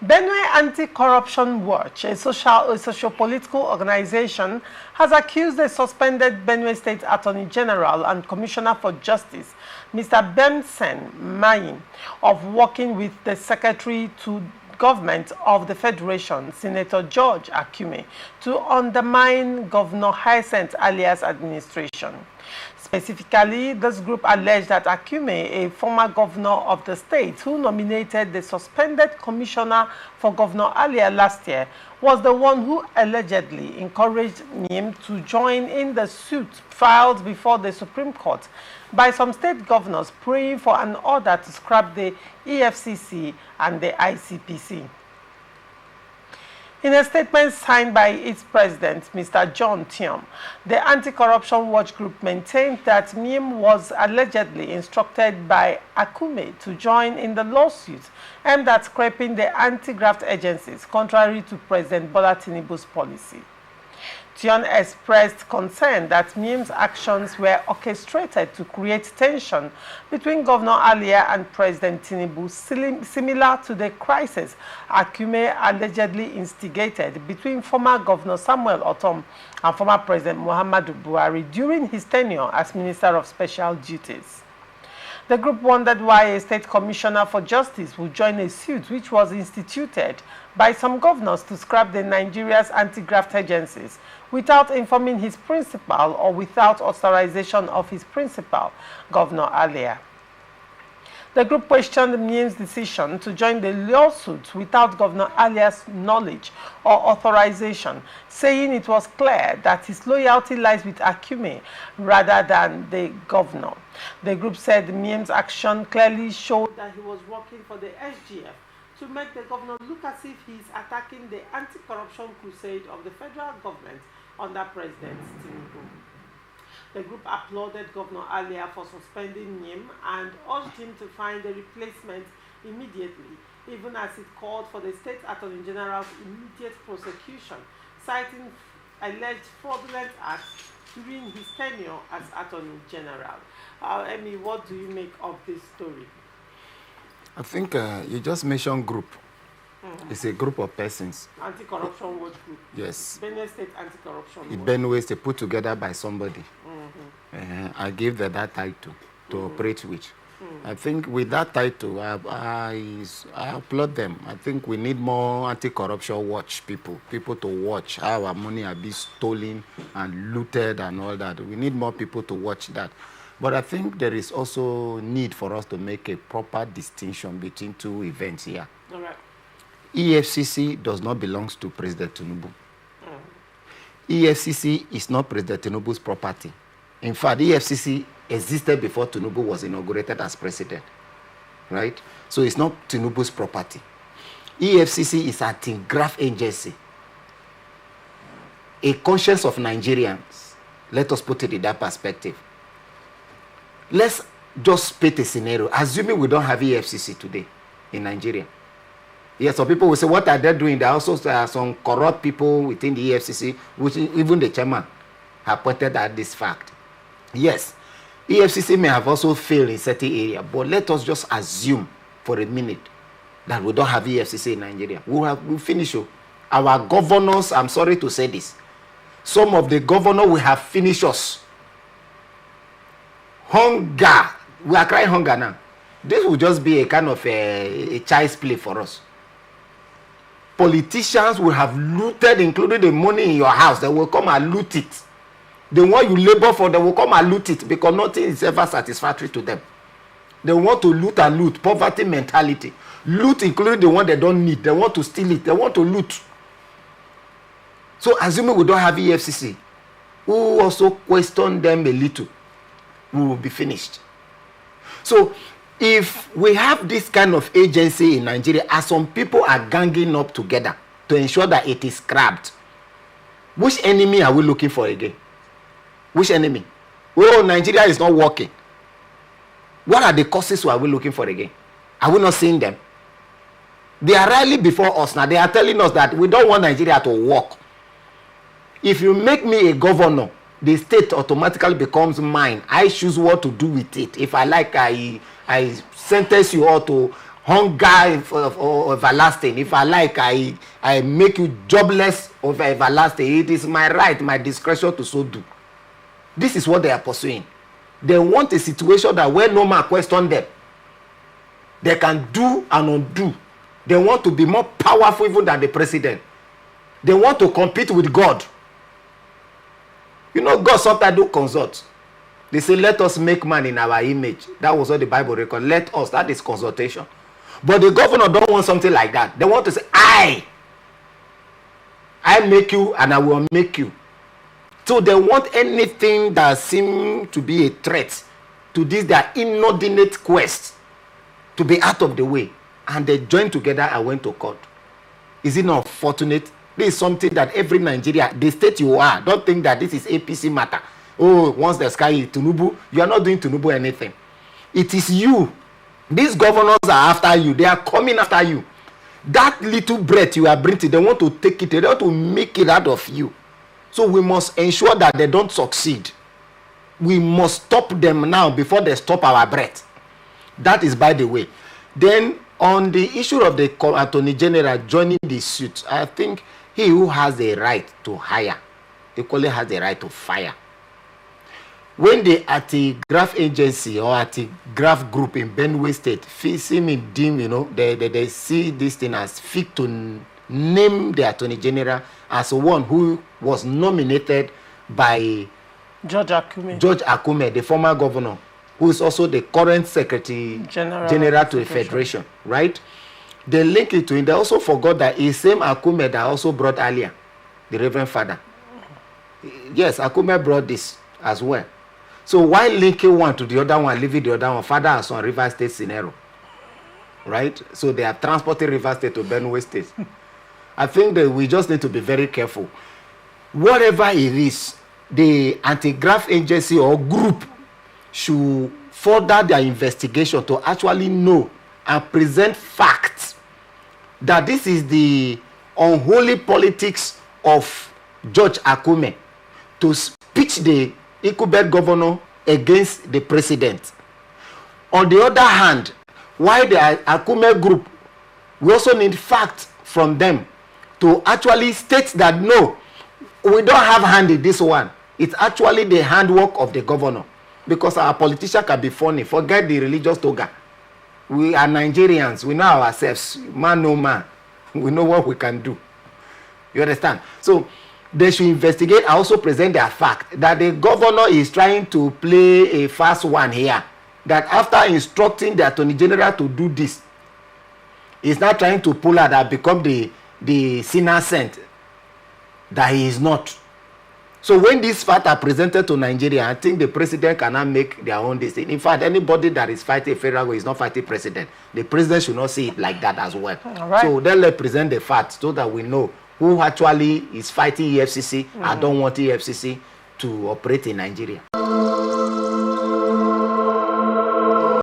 Benue Anti-Corruption Watch, a socio-political organization, has accused the suspended Benue State Attorney General and Commissioner for Justice, Mr. Bemsen Mnyim, of working with the Secretary to Government of the Federation, Senator George Akume, to undermine Governor Hyacinth Alia's administration. Specifically, this group alleged that Akume, a former governor of the state who nominated the suspended commissioner for Governor Alia last year, was the one who allegedly encouraged Mnyim to join in the suit filed before the Supreme Court by some state governors praying for an order to scrap the EFCC and the ICPC. In a statement signed by its president, Mr. John Tiom, the Anti-Corruption Watch Group maintained that Mnyim was allegedly instructed by Akume to join in the lawsuit aimed at scrapping the anti-graft agencies, contrary to President Bola Tinubu's policy. Tiom expressed concern that Mnyim's actions were orchestrated to create tension between Governor Alia and President Tinubu, similar to the crisis Akume allegedly instigated between former Governor Samuel Ortom and former President Muhammadu Buhari during his tenure as Minister of Special Duties. The group wondered why a state commissioner for justice would join a suit which was instituted by some governors to scrap the Nigeria's anti-graft agencies without informing his principal or without authorization of his principal, Governor Alia. The group questioned Mnyim's decision to join the lawsuit without Governor Alia's knowledge or authorization, saying it was clear that his loyalty lies with Akume rather than the governor. The group said Mnyim's action clearly showed that he was working for the SGF to make the governor look as if he is attacking the anti-corruption crusade of the federal government under President Tinubu. The group applauded Governor Alia for suspending Mnyim and urged him to find a replacement immediately, even as it called for the State Attorney General's immediate prosecution, citing alleged fraudulent acts during his tenure as Attorney General. Emmy, what do you make of this story? I think you just mentioned group. It's a group of persons. Anti-Corruption Watch Group. Yes. Benue State Anti-Corruption Watch. Benue State put together by somebody. I gave them that title to operate with. I think with that title, I applaud them. I think we need more anti-corruption watch people to watch how our money are being stolen and looted and all that. We need more people to watch that. But I think there is also need for us to make a proper distinction between two events here. All right. EFCC does not belong to President Tinubu. EFCC is not President Tinubu's property. In fact, EFCC existed before Tinubu was inaugurated as president, right? So it's not Tinubu's property. EFCC is an anti-graft agency. A conscience of Nigerians. Let us put it in that perspective. Let's just paint a scenario, assuming we don't have EFCC today in Nigeria. Yes, some people will say, what are they doing? There are also some corrupt people within the EFCC, which even the chairman have pointed at this fact. Yes, EFCC may have also failed in certain areas, but let us just assume for a minute that we don't have EFCC in Nigeria. We'll finish. Our governors, I'm sorry to say this, some of the governors will have finished us. Hunger. We are crying hunger now. This will just be a kind of a child's play for us. Politicians will have looted, including the money in your house. They will come and loot it. The one you labor for, they will come and loot it because nothing is ever satisfactory to them. They want to loot and loot. Poverty mentality. Loot, including the one they don't need. They want to steal it. They want to loot. So, assuming we don't have EFCC, we will also question them a little. We will be finished. So, if we have this kind of agency in Nigeria, as some people are ganging up together to ensure that it is scrapped, which enemy are we looking for again? Which enemy? Oh, Nigeria is not working. What are the causes are we looking for again? Are we not seeing them? They are rarely before us now. They are telling us that we don't want Nigeria to work. If you make me a governor, the state automatically becomes mine. I choose what to do with it. If I like, I sentence you all to hunger or everlasting. If I like, I make you jobless of everlasting. It is my right, my discretion to so do. This is what they are pursuing. They want a situation that where no man question them, they can do and undo. They want to be more powerful even than the president. They want to compete with God. You know, God sometimes do consult. They say, let us make man in our image. That was what the Bible records. Let us. That is consultation. But the governor don't want something like that. They want to say, I make you and I will make you. So they want anything that seems to be a threat to this, their inordinate quest to be out of the way. And they joined together and went to court. Is it not fortunate? This is something that every Nigeria, the state you are, don't think that this is APC matter. Oh, once the sky is Tinubu, you are not doing Tinubu anything. It is you. These governors are after you. They are coming after you. That little breath you are breathing, they want to take it, they want to make it out of you. So we must ensure that they don't succeed. We must stop them now before they stop our breath. That is by the way. Then on the issue of the Attorney General joining the suit, I think he who has a right to hire equally has a right to fire. When the anti-graft agency or anti-graft group in Benue State see me deem, you know, they see this thing as fit to name the Attorney General as one who was nominated by George Akume, the former governor, who is also the current Secretary General to the Federation, right? They link it to him. They also forgot that it's same Akume that also brought Alia, the Reverend Father. Yes, Akume brought this as well. So why linking one to the other one, leaving the other one? Father and son, River State scenario, right? So they are transporting River State to Benue State. I think that we just need to be very careful. Whatever it is, the anti-graft agency or group should further their investigation to actually know and present facts that this is the unholy politics of George Akume to pitch the Ikubet governor against the president. On the other hand, why the Akume group, we also need facts from them to actually state that no, we don't have hand in this one. It's actually the handwork of the governor. Because our politician can be funny. Forget the religious toga. We are Nigerians. We know ourselves. Man, no man. We know what we can do. You understand? So they should investigate and also present their fact that the governor is trying to play a fast one here. That after instructing the Attorney General to do this, he's not trying to pull out that become the sinner sent. That he is not. So when these facts are presented to Nigeria, I think the president cannot make their own decision. In fact, anybody that is fighting federal is not fighting president. The president should not see it like that as well. Right. So then let's present the facts so that we know who actually is fighting EFCC and don't want EFCC to operate in Nigeria.